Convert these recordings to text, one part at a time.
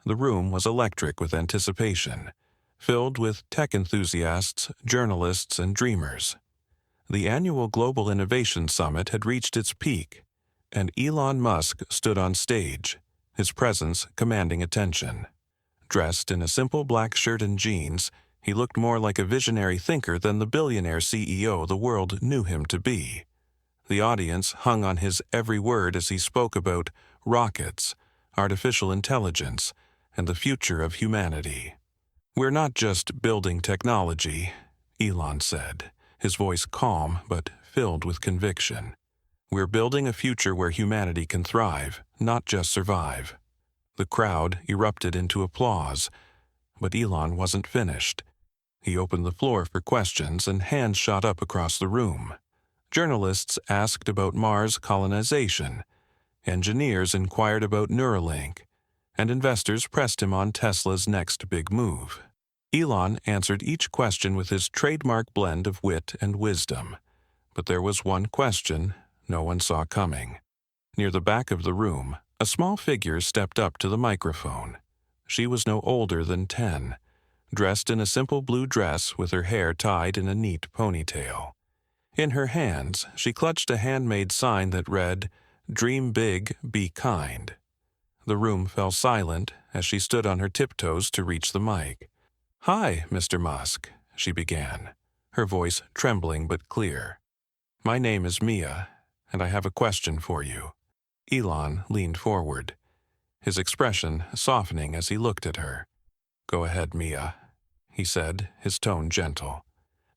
The room was electric with anticipation, filled with tech enthusiasts, journalists, and dreamers. The annual Global Innovation Summit had reached its peak, and Elon Musk stood on stage, his presence commanding attention. Dressed in a simple black shirt and jeans, he looked more like a visionary thinker than the billionaire CEO the world knew him to be. The audience hung on his every word as he spoke about rockets, artificial intelligence, and the future of humanity. "We're not just building technology," Elon said, his voice calm but filled with conviction. "We're building a future where humanity can thrive, not just survive." The crowd erupted into applause, but Elon wasn't finished. He opened the floor for questions and hands shot up across the room. Journalists asked about Mars colonization, engineers inquired about Neuralink, and investors pressed him on Tesla's next big move. Elon answered each question with his trademark blend of wit and wisdom. But there was one question no one saw coming. Near the back of the room, a small figure stepped up to the microphone. She was no older than 10, dressed in a simple blue dress with her hair tied in a neat ponytail. In her hands, she clutched a handmade sign that read, "Dream big, be kind." The room fell silent as she stood on her tiptoes to reach the mic. "Hi, Mr. Musk," she began, her voice trembling but clear. "My name is Mia, and I have a question for you." Elon leaned forward, his expression softening as he looked at her. "Go ahead, Mia," he said, his tone gentle.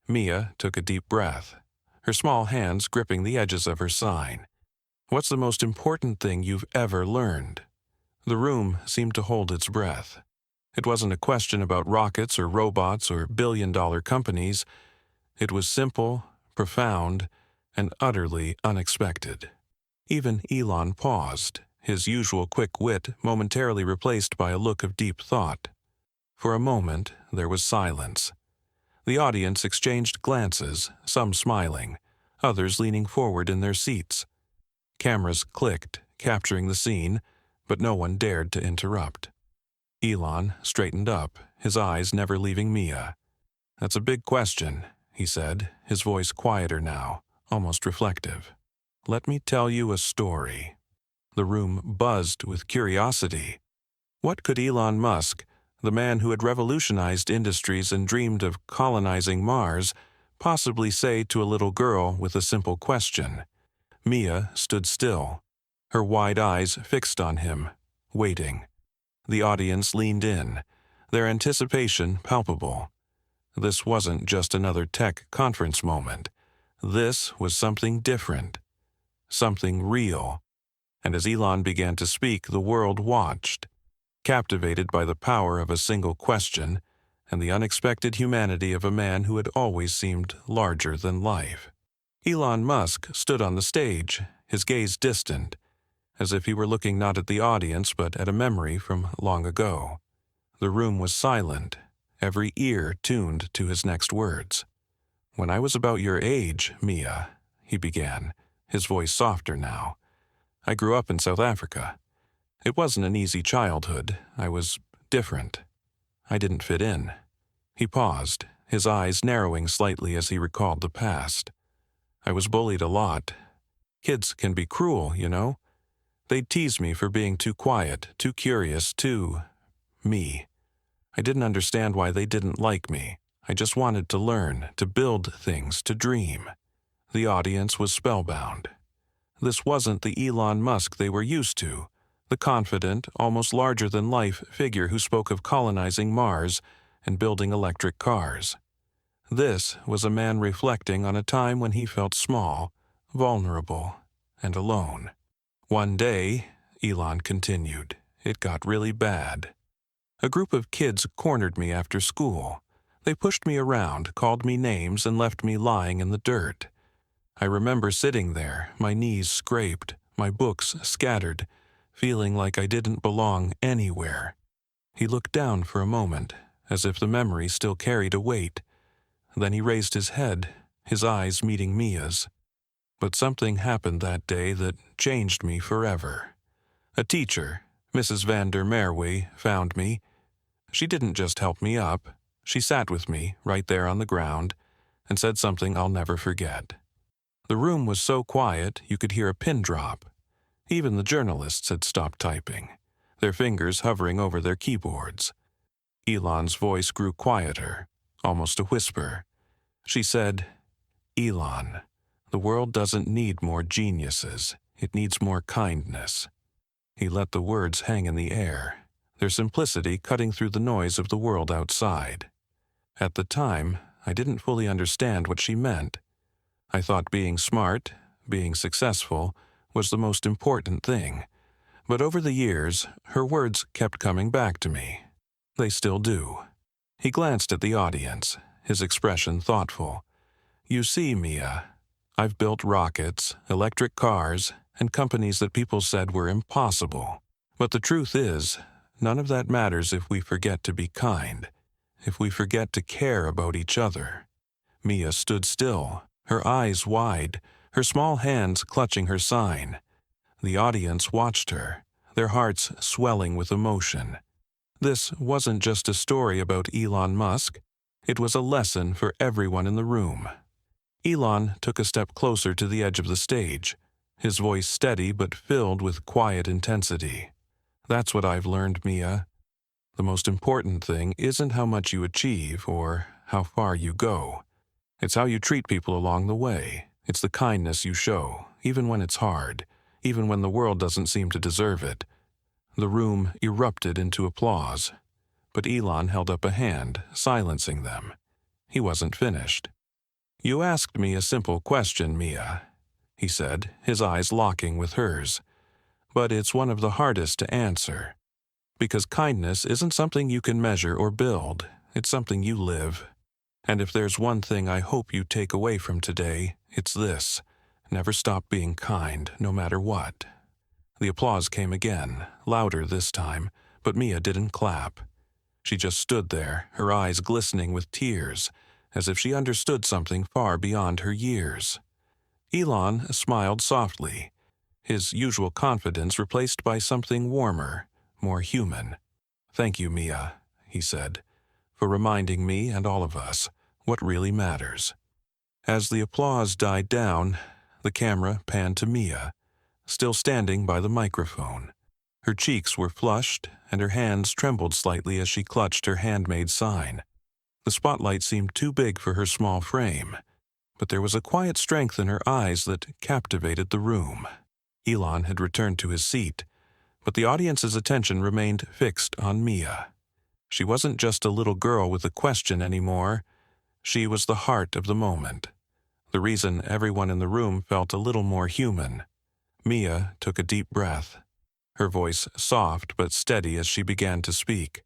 Mia took a deep breath, her small hands gripping the edges of her sign. "What's the most important thing you've ever learned?" The room seemed to hold its breath. It wasn't a question about rockets or robots or billion-dollar companies. It was simple, profound, and utterly unexpected. Even Elon paused, his usual quick wit momentarily replaced by a look of deep thought. For a moment, there was silence. The audience exchanged glances, some smiling, others leaning forward in their seats. Cameras clicked, capturing the scene, but no one dared to interrupt. Elon straightened up, his eyes never leaving Mia. "That's a big question," he said, his voice quieter now, almost reflective. "Let me tell you a story." The room buzzed with curiosity. What could Elon Musk, the man who had revolutionized industries and dreamed of colonizing Mars, possibly say to a little girl with a simple question? Mia stood still, her wide eyes fixed on him, waiting. The audience leaned in, their anticipation palpable. This wasn't just another tech conference moment. This was something different, something real. And as Elon began to speak, the world watched, captivated by the power of a single question and the unexpected humanity of a man who had always seemed larger than life. Elon Musk stood on the stage, his gaze distant, as if he were looking not at the audience but at a memory from long ago. The room was silent, every ear tuned to his next words. "When I was about your age, Mia," he began, his voice softer now, "I grew up in South Africa. It wasn't an easy childhood. I was different. I didn't fit in." He paused, his eyes narrowing slightly as he recalled the past. "I was bullied a lot. Kids can be cruel, you know. They'd tease me for being too quiet, too curious, too me. I didn't understand why they didn't like me. I just wanted to learn, to build things, to dream." The audience was spellbound. This wasn't the Elon Musk they were used to, the confident, almost larger-than-life figure who spoke of colonizing Mars and building electric cars. This was a man reflecting on a time when he felt small, vulnerable, and alone. "One day," Elon continued, "it got really bad. A group of kids cornered me after school. They pushed me around, called me names, and left me lying in the dirt. I remember sitting there, my knees scraped, my books scattered, feeling like I didn't belong anywhere." He looked down for a moment, as if the memory still carried a weight. Then he raised his head, his eyes meeting Mia's. "But something happened that day that changed me forever. A teacher, Mrs. van der Merwe found me. She didn't just help me up. She sat with me right there on the ground and said something I'll never forget. The room was so quiet you could hear a pin drop. Even the journalists had stopped typing, their fingers hovering over their keyboards. Elon's voice grew quieter, almost a whisper. She said, "Elon, the world doesn't need more geniuses. It needs more kindness." He let the words hang in the air, their simplicity cutting through the noise of the world outside. At the time, I didn't fully understand what she meant. I thought being smart, being successful, was the most important thing. But over the years, her words kept coming back to me. They still do. He glanced at the audience, his expression thoughtful. "You see, Mia, I've built rockets, electric cars, and companies that people said were impossible. But the truth is, none of that matters if we forget to be kind, if we forget to care about each other." Mia stood still, her eyes wide, her small hands clutching her sign. The audience watched her, their hearts swelling with emotion. This wasn't just a story about Elon Musk. It was a lesson for everyone in the room. Elon took a step closer to the edge of the stage, his voice steady but filled with quiet intensity. "That's what I've learned, Mia. The most important thing isn't how much you achieve or how far you go. It's how you treat people along the way. It's the kindness you show, even when it's hard, even when the world doesn't seem to deserve it." The room erupted into applause, but Elon held up a hand, silencing them. He wasn't finished. "You asked me a simple question, Mia," he said, his eyes locking with hers. "But it's one of the hardest to answer. Because kindness isn't something you can measure or build. It's something you live. And if there's one thing I hope you take away from today, it's this: never stop being kind, no matter what." The applause came again, louder this time, but Mia didn't clap. She just stood there, her eyes glistening with tears, as if she understood something far beyond her years. Elon smiled softly, his usual confidence replaced by something warmer, more human. "Thank you, Mia," he said, "for reminding me and all of us what really matters." As the applause died down, the camera panned to Mia, still standing by the microphone. Her cheeks were flushed, and her hands trembled slightly as she clutched her handmade sign. The spotlight seemed too big for her small frame, but there was a quiet strength in her eyes that captivated the room. Elon had returned to his seat, but the audience's attention remained fixed on Mia. She wasn't just a little girl with a question anymore. She was the heart of the moment, the reason everyone in the room felt a little more human. Mia took a deep breath, her voice soft but steady as she began to speak.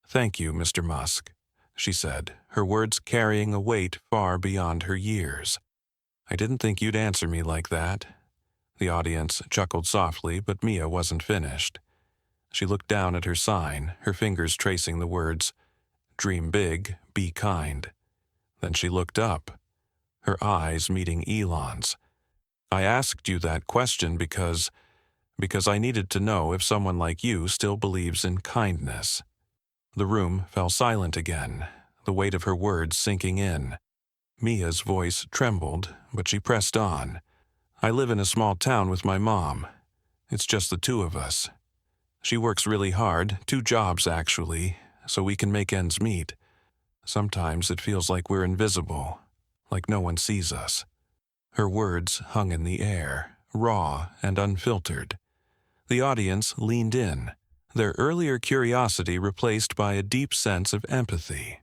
"Thank you, Mr. Musk," she said, her words carrying a weight far beyond her years. "I didn't think you'd answer me like that." The audience chuckled softly, but Mia wasn't finished. She looked down at her sign, her fingers tracing the words, "Dream big, be kind." Then she looked up, her eyes meeting Elon's. "I asked you that question because I needed to know if someone like you still believes in kindness." The room fell silent again, the weight of her words sinking in. Mia's voice trembled, but she pressed on. "I live in a small town with my mom. It's just the two of us. She works really hard, 2 jobs actually, so we can make ends meet. Sometimes it feels like we're invisible, like no one sees us." Her words hung in the air, raw and unfiltered. The audience leaned in, their earlier curiosity replaced by a deep sense of empathy.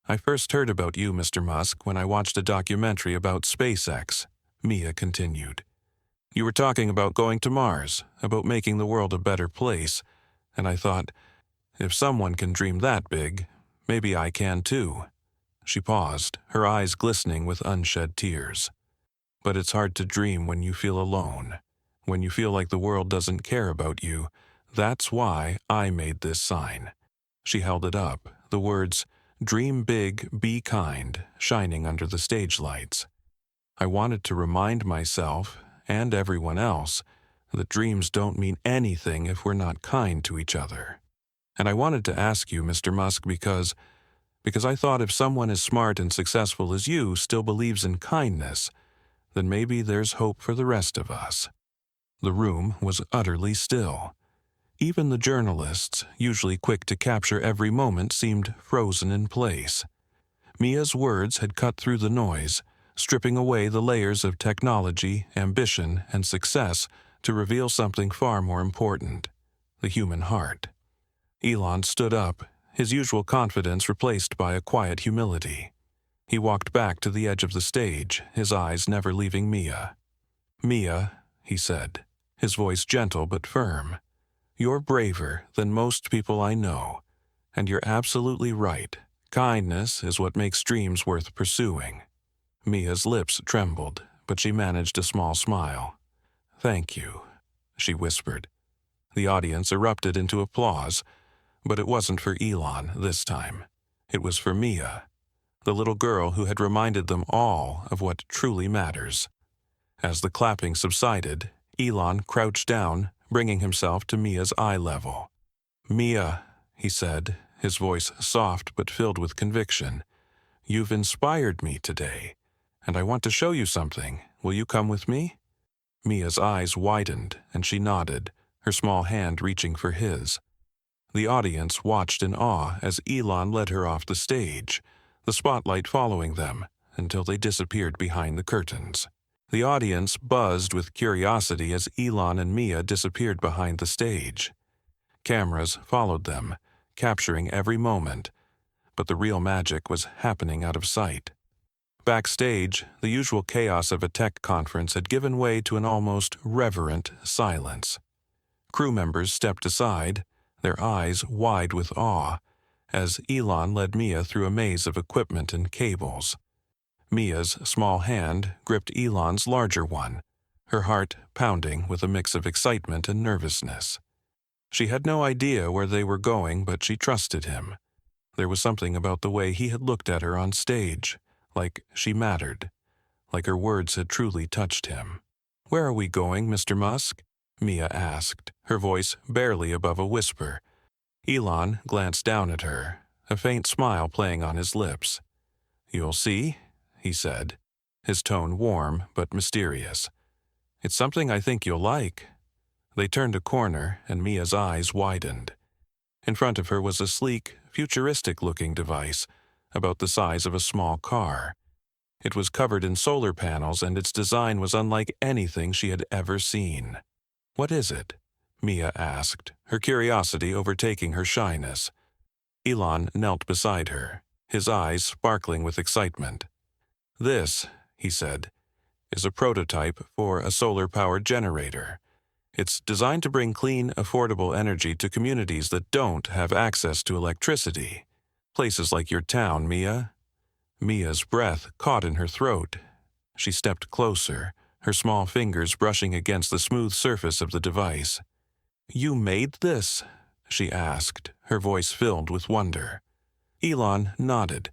"I first heard about you, Mr. Musk, when I watched a documentary about SpaceX," Mia continued. "You were talking about going to Mars, about making the world a better place, and I thought, if someone can dream that big, maybe I can too." She paused, her eyes glistening with unshed tears. "But it's hard to dream when you feel alone, when you feel like the world doesn't care about you. That's why I made this sign." She held it up, the words, "Dream big, be kind," shining under the stage lights. "I wanted to remind myself, and everyone else, that dreams don't mean anything if we're not kind to each other. And I wanted to ask you, Mr. Musk, because I thought if someone as smart and successful as you still believes in kindness, then maybe there's hope for the rest of us." The room was utterly still. Even the journalists, usually quick to capture every moment, seemed frozen in place. Mia's words had cut through the noise, stripping away the layers of technology, ambition, and success to reveal something far more important: the human heart. Elon stood up, his usual confidence replaced by a quiet humility. He walked back to the edge of the stage, his eyes never leaving Mia. "Mia," he said, his voice gentle but firm, "you're braver than most people I know, and you're absolutely right. Kindness is what makes dreams worth pursuing." Mia's lips trembled, but she managed a small smile. "Thank you," she whispered. The audience erupted into applause, but it wasn't for Elon this time. It was for Mia, the little girl who had reminded them all of what truly matters. As the clapping subsided, Elon crouched down, bringing himself to Mia's eye level. "Mia," he said, his voice soft but filled with conviction, "you've inspired me today, and I want to show you something. Will you come with me?" Mia's eyes widened, and she nodded, her small hand reaching for his. The audience watched in awe as Elon led her off the stage, the spotlight following them until they disappeared behind the curtains. The audience buzzed with curiosity as Elon and Mia disappeared behind the stage. Cameras followed them, capturing every moment, but the real magic was happening out of sight. Backstage, the usual chaos of a tech conference had given way to an almost reverent silence. Crew members stepped aside, their eyes wide with awe, as Elon led Mia through a maze of equipment and cables. Mia's small hand gripped Elon's larger one, her heart pounding with a mix of excitement and nervousness. She had no idea where they were going, but she trusted him. There was something about the way he had looked at her on stage, like she mattered, like her words had truly touched him. "Where are we going, Mr. Musk?" Mia asked, her voice barely above a whisper. Elon glanced down at her, a faint smile playing on his lips. "You'll see," he said, his tone warm but mysterious. "It's something I think you'll like." They turned a corner, and Mia's eyes widened. In front of her was a sleek, futuristic-looking device, about the size of a small car. It was covered in solar panels, and its design was unlike anything she had ever seen. "What is it?" Mia asked, her curiosity overtaking her shyness. Elon knelt beside her, his eyes sparkling with excitement. "This," he said, "is a prototype for a solar-powered generator. It's designed to bring clean, affordable energy to communities that don't have access to electricity. Places like your town, Mia." Mia's breath caught in her throat. She stepped closer, her small fingers brushing against the smooth surface of the device. "You made this?" she asked, her voice filled with wonder. Elon nodded.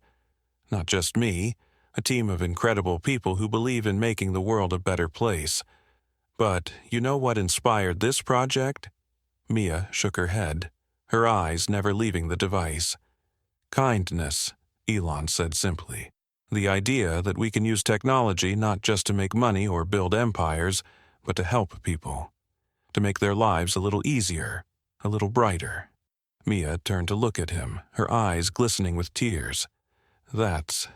"Not just me, a team of incredible people who believe in making the world a better place. But you know what inspired this project?" Mia shook her head, her eyes never leaving the device. "Kindness," Elon said simply. "The idea that we can use technology not just to make money or build empires, but to help people, to make their lives a little easier, a little brighter." Mia turned to look at him, her eyes glistening with tears. "That's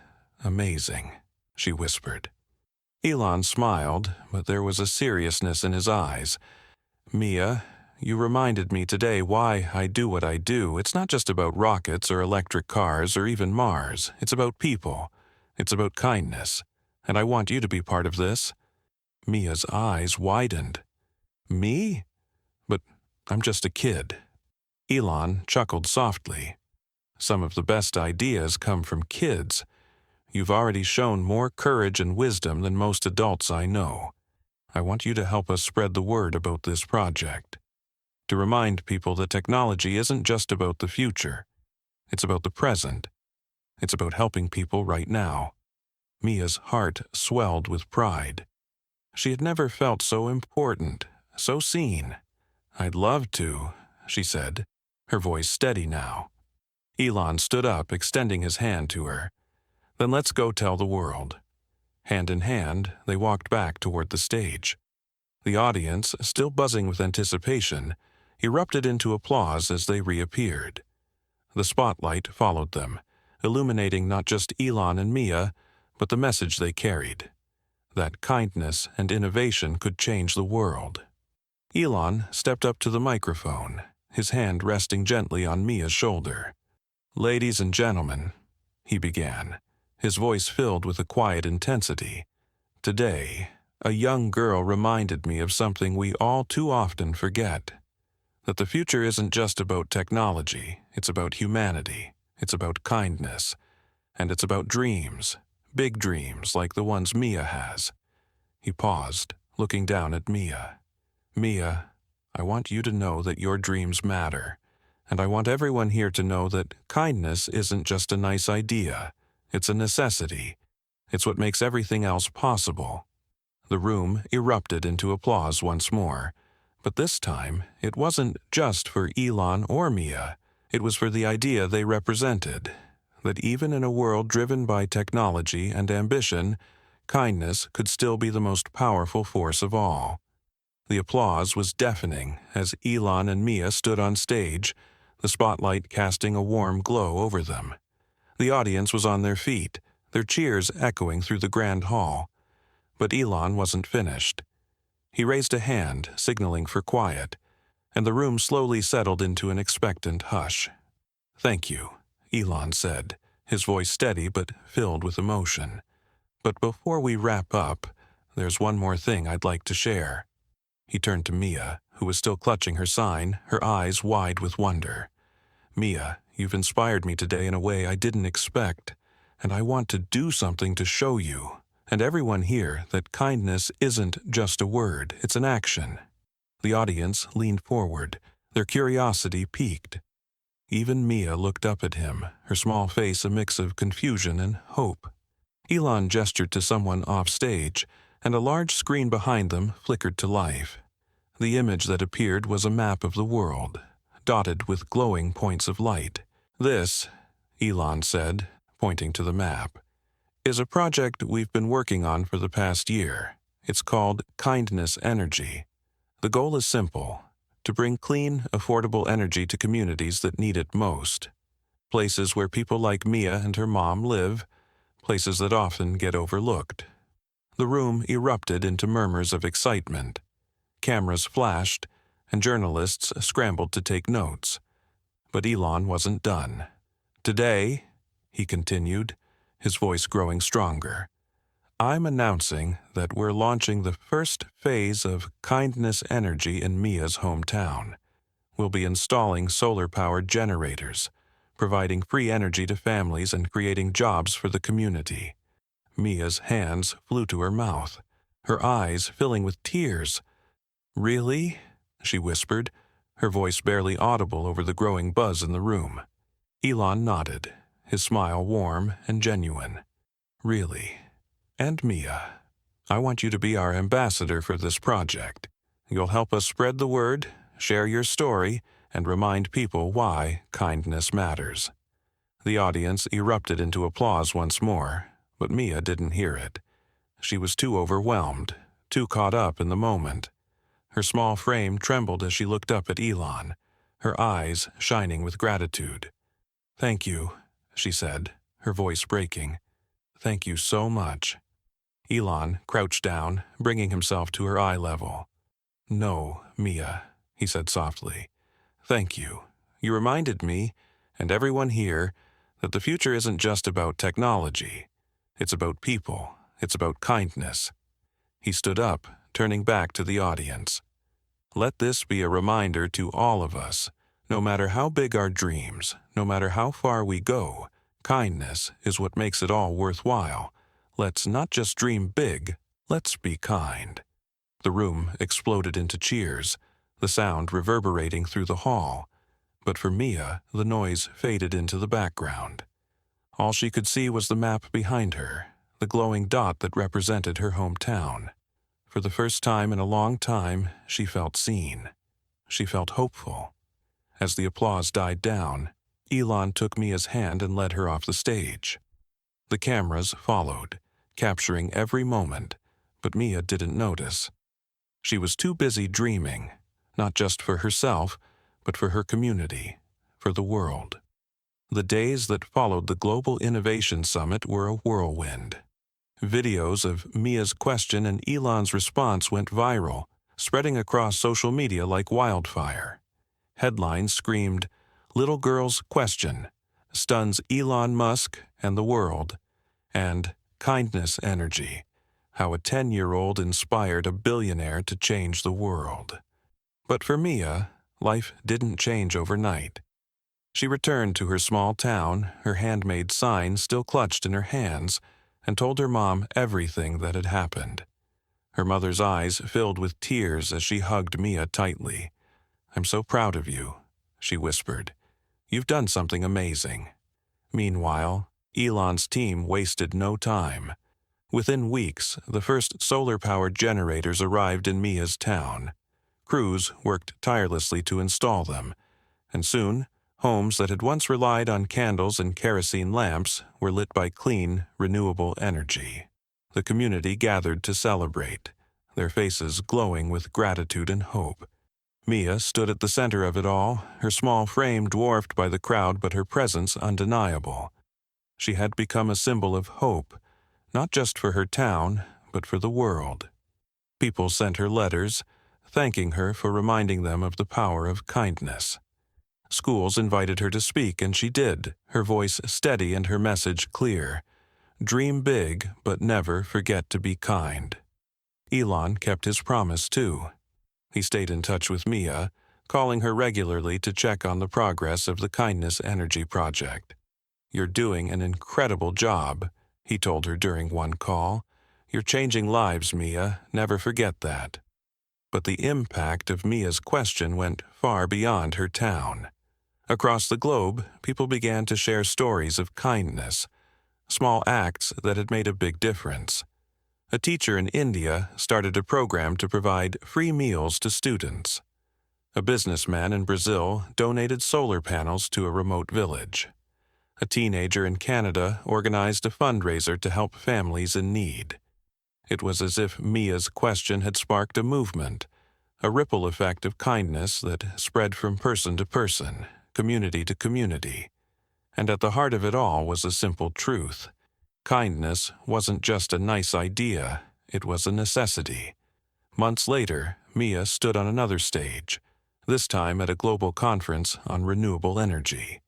amazing," she whispered. Elon smiled, but there was a seriousness in his eyes. "Mia, you reminded me today why I do what I do. It's not just about rockets or electric cars or even Mars. It's about people. It's about kindness. And I want you to be part of this." Mia's eyes widened. "Me? But I'm just a kid." Elon chuckled softly. "Some of the best ideas come from kids. You've already shown more courage and wisdom than most adults I know. I want you to help us spread the word about this project. To remind people that technology isn't just about the future. It's about the present. It's about helping people right now." Mia's heart swelled with pride. She had never felt so important, so seen. "I'd love to," she said, her voice steady now. Elon stood up, extending his hand to her. "Then let's go tell the world." Hand in hand, they walked back toward the stage. The audience, still buzzing with anticipation, erupted into applause as they reappeared. The spotlight followed them, illuminating not just Elon and Mia, but the message they carried: that kindness and innovation could change the world. Elon stepped up to the microphone, his hand resting gently on Mia's shoulder. "Ladies and gentlemen," he began, his voice filled with a quiet intensity, "today, a young girl reminded me of something we all too often forget. That the future isn't just about technology, it's about humanity, it's about kindness, and it's about dreams, big dreams like the ones Mia has." He paused, looking down at Mia. "Mia, I want you to know that your dreams matter, and I want everyone here to know that kindness isn't just a nice idea, it's a necessity. It's what makes everything else possible." The room erupted into applause once more, but this time it wasn't just for Elon or Mia, it was for the idea they represented, that even in a world driven by technology and ambition, kindness could still be the most powerful force of all. The applause was deafening as Elon and Mia stood on stage, the spotlight casting a warm glow over them. The audience was on their feet, their cheers echoing through the grand hall. But Elon wasn't finished. He raised a hand, signaling for quiet, and the room slowly settled into an expectant hush. "Thank you," Elon said, his voice steady but filled with emotion. "But before we wrap up, there's one more thing I'd like to share." He turned to Mia, who was still clutching her sign, her eyes wide with wonder. "Mia, you've inspired me today in a way I didn't expect, and I want to do something to show you and everyone here that kindness isn't just a word, it's an action." The audience leaned forward, their curiosity piqued. Even Mia looked up at him, her small face a mix of confusion and hope. Elon gestured to someone off stage, and a large screen behind them flickered to life. The image that appeared was a map of the world, dotted with glowing points of light. "This," Elon said, pointing to the map, "is a project we've been working on for the past year. It's called Kindness Energy. The goal is simple: to bring clean, affordable energy to communities that need it most. Places where people like Mia and her mom live, places that often get overlooked." The room erupted into murmurs of excitement. Cameras flashed, and journalists scrambled to take notes. But Elon wasn't done. "Today," he continued, his voice growing stronger, "I'm announcing that we're launching the first phase of Kindness Energy in Mia's hometown. We'll be installing solar-powered generators, providing free energy to families and creating jobs for the community." Mia's hands flew to her mouth, her eyes filling with tears. "Really?" she whispered, her voice barely audible over the growing buzz in the room. Elon nodded, his smile warm and genuine. "Really. And Mia, I want you to be our ambassador for this project. You'll help us spread the word, share your story, and remind people why kindness matters." The audience erupted into applause once more, but Mia didn't hear it. She was too overwhelmed, too caught up in the moment. Her small frame trembled as she looked up at Elon, her eyes shining with gratitude. "Thank you," she said, her voice breaking. "Thank you so much." Elon crouched down, bringing himself to her eye level. "No, Mia," he said softly. "Thank you. You reminded me, and everyone here, that the future isn't just about technology. It's about people. It's about kindness." He stood up, turning back to the audience. "Let this be a reminder to all of us. No matter how big our dreams, no matter how far we go, kindness is what makes it all worthwhile. Let's not just dream big, let's be kind." The room exploded into cheers, the sound reverberating through the hall. But for Mia, the noise faded into the background. All she could see was the map behind her, the glowing dot that represented her hometown. For the first time in a long time, she felt seen. She felt hopeful. As the applause died down, Elon took Mia's hand and led her off the stage. The cameras followed, capturing every moment, but Mia didn't notice. She was too busy dreaming, not just for herself, but for her community, for the world. The days that followed the Global Innovation Summit were a whirlwind. Videos of Mia's question and Elon's response went viral, spreading across social media like wildfire. Headlines screamed, "Little Girl's Question Stuns Elon Musk and the World," and "Kindness Energy, How a 10-year-old Inspired a Billionaire to Change the World." But for Mia, life didn't change overnight. She returned to her small town, her handmade sign still clutched in her hands, and told her mom everything that had happened. Her mother's eyes filled with tears as she hugged Mia tightly. "I'm so proud of you," she whispered. "You've done something amazing." Meanwhile, Elon's team wasted no time. Within weeks, the first solar-powered generators arrived in Mia's town. Crews worked tirelessly to install them, and soon, homes that had once relied on candles and kerosene lamps were lit by clean, renewable energy. The community gathered to celebrate, their faces glowing with gratitude and hope. Mia stood at the center of it all, her small frame dwarfed by the crowd but her presence undeniable. She had become a symbol of hope, not just for her town, but for the world. People sent her letters, thanking her for reminding them of the power of kindness. Schools invited her to speak, and she did, her voice steady and her message clear. Dream big, but never forget to be kind. Elon kept his promise, too. He stayed in touch with Mia, calling her regularly to check on the progress of the Kindness Energy project. "You're doing an incredible job," he told her during one call. "You're changing lives, Mia. Never forget that." But the impact of Mia's question went far beyond her town. Across the globe, people began to share stories of kindness, small acts that had made a big difference. A teacher in India started a program to provide free meals to students. A businessman in Brazil donated solar panels to a remote village. A teenager in Canada organized a fundraiser to help families in need. It was as if Mia's question had sparked a movement, a ripple effect of kindness that spread from person to person, community to community. And at the heart of it all was a simple truth. Kindness wasn't just a nice idea, it was a necessity. Months later, Mia stood on another stage, this time at a global conference on renewable energy.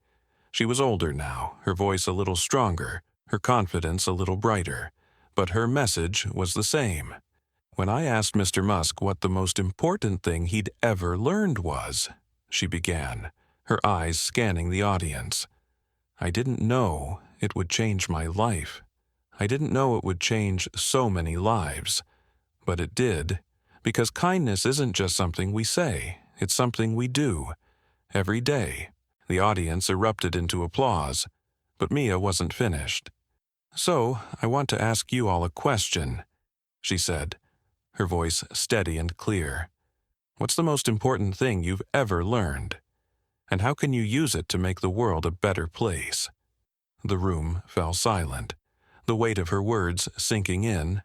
She was older now, her voice a little stronger, her confidence a little brighter, but her message was the same. "When I asked Mr. Musk what the most important thing he'd ever learned was," she began, her eyes scanning the audience, "I didn't know it would change my life. I didn't know it would change so many lives. But it did, because kindness isn't just something we say, it's something we do, every day." The audience erupted into applause, but Mia wasn't finished. "So, I want to ask you all a question," she said, her voice steady and clear. "What's the most important thing you've ever learned? And how can you use it to make the world a better place?" The room fell silent, the weight of her words sinking in,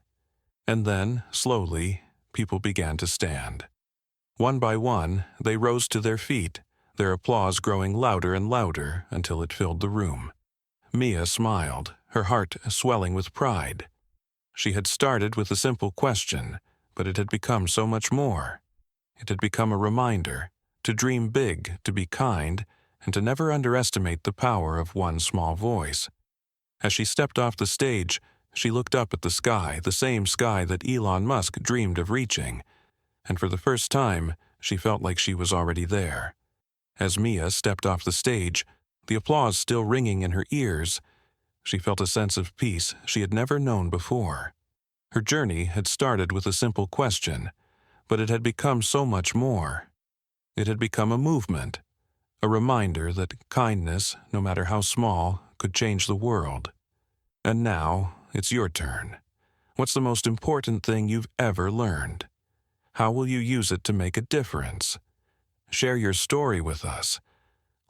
and then, slowly, people began to stand. One by one, they rose to their feet, their applause growing louder and louder until it filled the room. Mia smiled, her heart swelling with pride. She had started with a simple question, but it had become so much more. It had become a reminder to dream big, to be kind, and to never underestimate the power of one small voice. As she stepped off the stage, she looked up at the sky, the same sky that Elon Musk dreamed of reaching, and for the first time, she felt like she was already there. As Mia stepped off the stage, the applause still ringing in her ears, she felt a sense of peace she had never known before. Her journey had started with a simple question, but it had become so much more. It had become a movement, a reminder that kindness, no matter how small, could change the world. And now, it's your turn. What's the most important thing you've ever learned? How will you use it to make a difference? Share your story with us.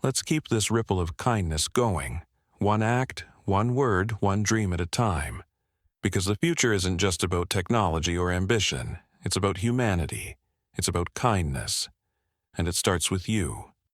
Let's keep this ripple of kindness going, one act, one word, one dream at a time. Because the future isn't just about technology or ambition, it's about humanity, it's about kindness, and it starts with you.